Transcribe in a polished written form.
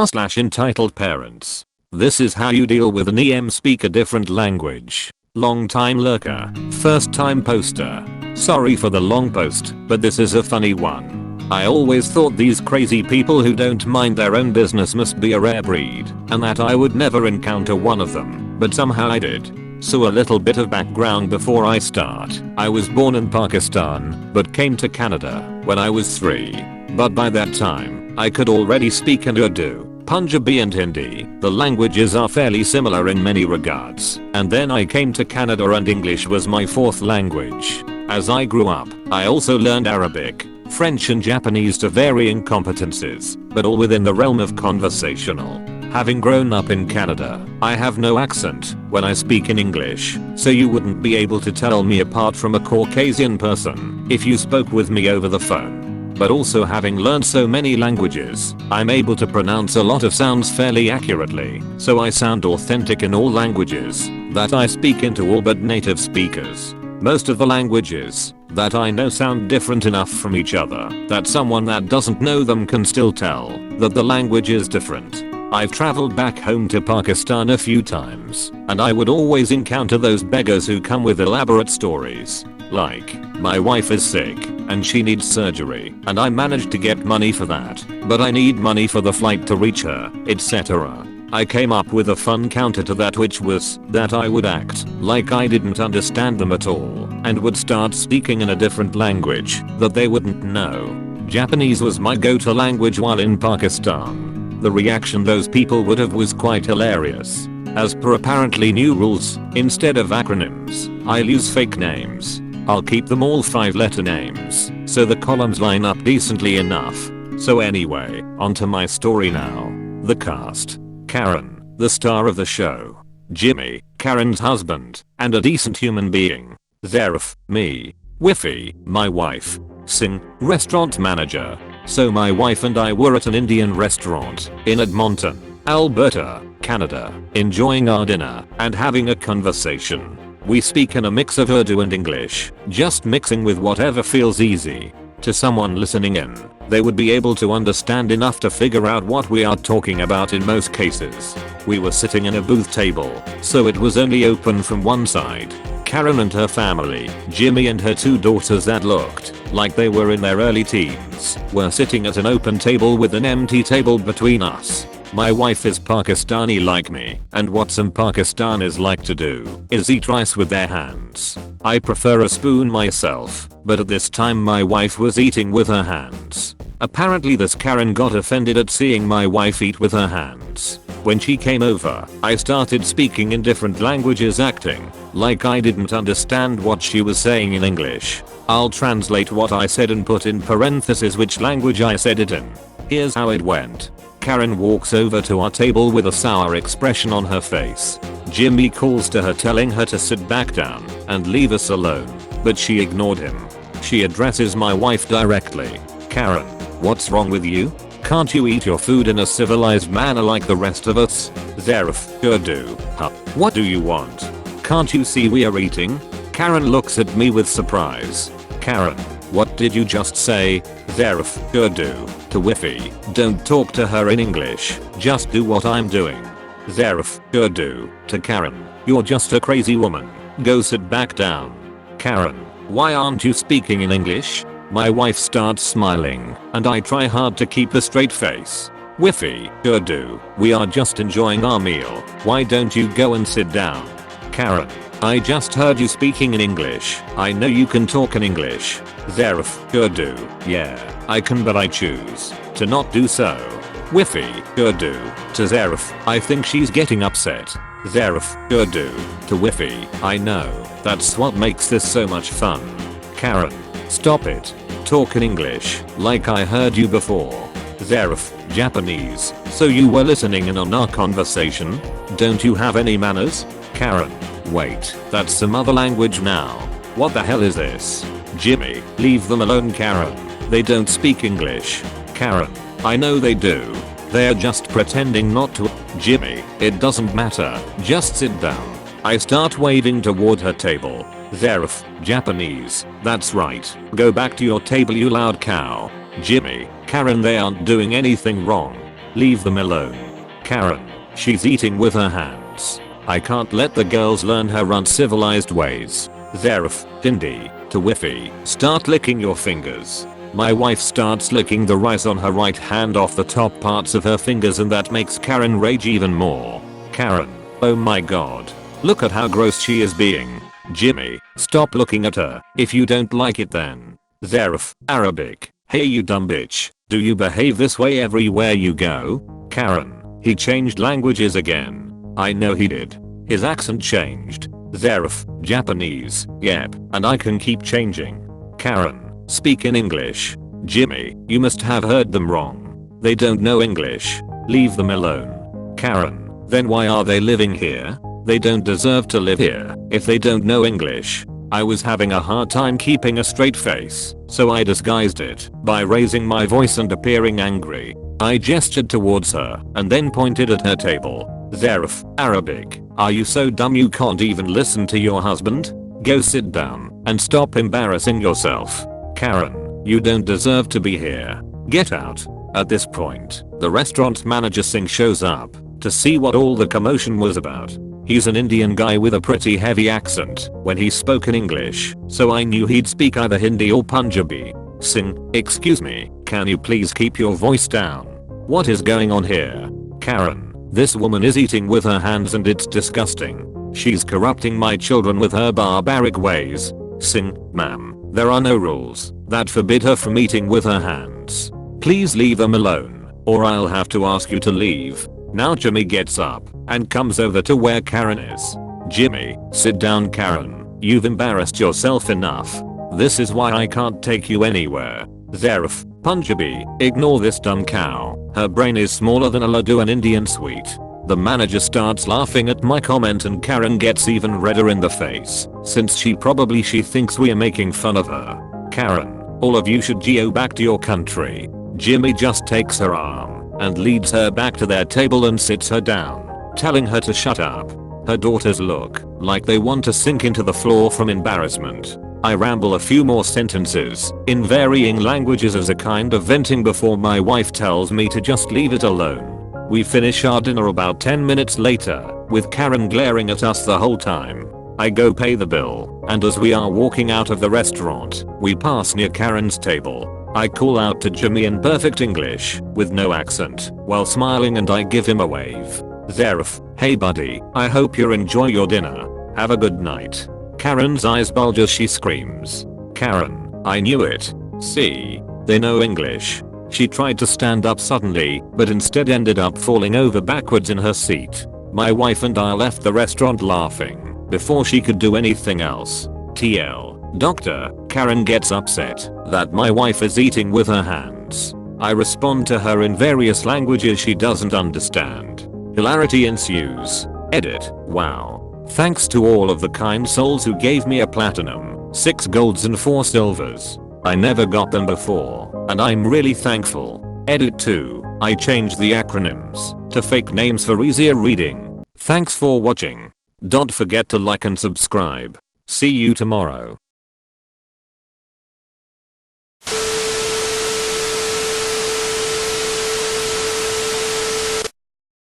entitled parents. This is how you deal with an EM speak a different language. Long time lurker, first time poster. Sorry for the long post, but this is a funny one. I always thought these crazy people who don't mind their own business must be a rare breed, and that I would never encounter one of them, but somehow I did. So a little bit of background before I start. I was born in Pakistan, but came to Canada when I was 3. But by that time, I could already speak in Urdu, Punjabi and Hindi. The languages are fairly similar in many regards. And then I came to Canada and English was my 4th language. As I grew up, I also learned Arabic, French and Japanese to varying competencies, but all within the realm of conversational. Having grown up in Canada, I have no accent when I speak in English, so you wouldn't be able to tell me apart from a Caucasian person if you spoke with me over the phone. But also having learned so many languages, I'm able to pronounce a lot of sounds fairly accurately, so I sound authentic in all languages that I speak into all but native speakers. Most of the languages that I know sound different enough from each other that someone that doesn't know them can still tell that the language is different. I've traveled back home to Pakistan a few times, and I would always encounter those beggars who come with elaborate stories. Like, my wife is sick, and she needs surgery, and I managed to get money for that, but I need money for the flight to reach her, etc. I came up with a fun counter to that, which was that I would act like I didn't understand them at all and would start speaking in a different language that they wouldn't know. Japanese was my go-to language while in Pakistan. The reaction those people would have was quite hilarious. As per apparently new rules, instead of acronyms, I'll use fake names. I'll keep them all 5-letter names, so the columns line up decently enough. So anyway, onto my story now. The cast. Karen, the star of the show. Jimmy, Karen's husband, and a decent human being. Zarif, me. Wifi, my wife. Singh, restaurant manager. So my wife and I were at an Indian restaurant in Edmonton, Alberta, Canada, enjoying our dinner and having a conversation. We speak in a mix of Urdu and English, just mixing with whatever feels easy. To someone listening in, they would be able to understand enough to figure out what we are talking about in most cases. We were sitting in a booth table, so it was only open from one side. Karen and her family, Jimmy and her 2 daughters that looked like they were in their early teens, were sitting at an open table with an empty table between us. My wife is Pakistani like me, and what some Pakistanis like to do is eat rice with their hands. I prefer a spoon myself, but at this time my wife was eating with her hands. Apparently this Karen got offended at seeing my wife eat with her hands. When she came over, I started speaking in different languages, acting like I didn't understand what she was saying in English. I'll translate what I said and put in parentheses which language I said it in. Here's how it went. Karen walks over to our table with a sour expression on her face. Jimmy calls to her telling her to sit back down and leave us alone, but she ignored him. She addresses my wife directly. Karen, what's wrong with you? Can't you eat your food in a civilized manner like the rest of us? Zarif, Urdu, huh? What do you want? Can't you see we are eating? Karen looks at me with surprise. Karen, what did you just say? Zarif, Urdu, to Wifi, don't talk to her in English, just do what I'm doing. Zarif, Urdu, to Karen, you're just a crazy woman, go sit back down. Karen, why aren't you speaking in English? My wife starts smiling, and I try hard to keep a straight face. Wifi, Urdu, we are just enjoying our meal, why don't you go and sit down? Karen, I just heard you speaking in English, I know you can talk in English. Zarif, Urdu, yeah, I can but I choose to not do so. Wifi, Urdu, to Zarif, I think she's getting upset. Zarif, Urdu, to Wifi, I know, that's what makes this so much fun. Karen, stop it. Talk in English, like I heard you before. Zarif, Japanese, so you were listening in on our conversation? Don't you have any manners? Karen, wait, that's some other language now. What the hell is this? Jimmy, leave them alone, Karen. They don't speak English. Karen, I know they do. They're just pretending not to. Jimmy, it doesn't matter, just sit down. I start waving toward her table. Zarif, Japanese, that's right, go back to your table you loud cow. Jimmy, Karen, they aren't doing anything wrong. Leave them alone. Karen. She's eating with her hands. I can't let the girls learn her uncivilized ways. Zarif. Hindi. To Wiffy. Start licking your fingers. My wife starts licking the rice on her right hand off the top parts of her fingers, and that makes Karen rage even more. Karen. Oh my god. Look at how gross she is being. Jimmy. Stop looking at her. If you don't like it then. Zarif. Arabic. Hey you dumb bitch. Do you behave this way everywhere you go? Karen. He changed languages again. I know he did. His accent changed. Zarif. Japanese. Yep. And I can keep changing. Karen. Speak in English. Jimmy. You must have heard them wrong. They don't know English. Leave them alone. Karen. Then why are they living here? They don't deserve to live here if they don't know English. I was having a hard time keeping a straight face, so I disguised it by raising my voice and appearing angry. I gestured towards her and then pointed at her table. Zarif. Arabic. Are you so dumb you can't even listen to your husband? Go sit down and stop embarrassing yourself. Karen. You don't deserve to be here. Get out. At this point, the restaurant manager Singh shows up to see what all the commotion was about. He's an Indian guy with a pretty heavy accent when he spoke in English, so I knew he'd speak either Hindi or Punjabi. Singh. Excuse me, can you please keep your voice down? What is going on here? Karen. This woman is eating with her hands and it's disgusting. She's corrupting my children with her barbaric ways. Singh. Ma'am, there are no rules that forbid her from eating with her hands. Please leave them alone, or I'll have to ask you to leave. Now Jimmy gets up and comes over to where Karen is. Jimmy. Sit down Karen. You've embarrassed yourself enough. This is why I can't take you anywhere. Zarif. Punjabi. Ignore this dumb cow. Her brain is smaller than a laddu, an Indian sweet. The manager starts laughing at my comment and Karen gets even redder in the face, since she thinks we are making fun of her. Karen. All of you should go back to your country. Jimmy just takes her arm and leads her back to their table and sits her down, telling her to shut up. Her daughters look like they want to sink into the floor from embarrassment. I ramble a few more sentences in varying languages as a kind of venting before my wife tells me to just leave it alone. We finish our dinner about 10 minutes later, with Karen glaring at us the whole time. I go pay the bill, and as we are walking out of the restaurant, we pass near Karen's table. I call out to Jimmy in perfect English, with no accent, while smiling, and I give him a wave. Zarif. Hey buddy, I hope you enjoy your dinner. Have a good night. Karen's eyes bulge as she screams. Karen. I knew it. See? They know English. She tried to stand up suddenly, but instead ended up falling over backwards in her seat. My wife and I left the restaurant laughing before she could do anything else. TL. Doctor. Karen gets upset that my wife is eating with her hands. I respond to her in various languages she doesn't understand. Hilarity ensues. Edit. Wow. Thanks to all of the kind souls who gave me a platinum, 6 golds and 4 silvers. I never got them before, and I'm really thankful. Edit 2. I changed the acronyms to fake names for easier reading. Thanks for watching. Don't forget to like and subscribe. See you tomorrow.